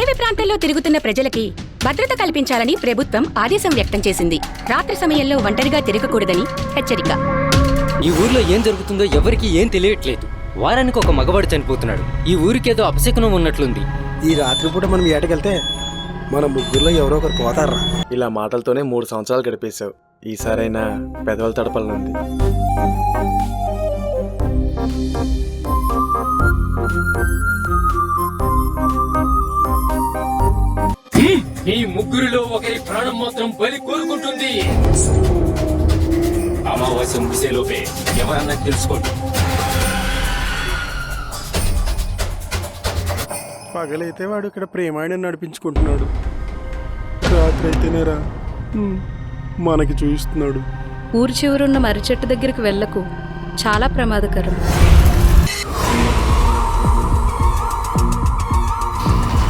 అడవి ప్రాంతాల్లో తిరుగుతున్న ప్రజలకి భద్రత కల్పించాలని ప్రభుత్వం ఆదేశం వ్యక్తం చేసింది. రాత్రి సమయంలో ఒంటరిగా తిరగకూడదని హెచ్చరిక. ఈ ఊర్లో ఏం జరుగుతుందో ఎవరికి ఏం తెలియట్లేదు. వారానికి ఒక మగవాడు చనిపోతున్నాడు. ఈ ఊరికేదో అపశకునం ఉన్నట్లుంది. ఈ రాత్రిపూట మనం ఏటకెళ్తే మన ముగ్గురులో ఎవరో ఒకరు పోతారా? ఇలా మాటలతోనే 3 సంవత్సరాలు గడిపేశావు. ఈసారైనా పెదవులు తడపాలనుంది. ఈ ముగ్గురిలో ఒకరి ప్రాణం మాత్రం బలి కోరుకుంటుంది. అమావాస్య ముగిసేలోపే ఎవరన్నా తెలుసుకోండి. పగలైతే వాడు ఇక్కడ ప్రేమాయణం నడిపించుకుంటున్నాడు, రాత్రి అయితేనేరా మనకి చూపిస్తున్నాడు. ఊరి చివరున్న మర్రి చెట్టు దగ్గరికి వెళ్ళకు, చాలా ప్రమాదకరం.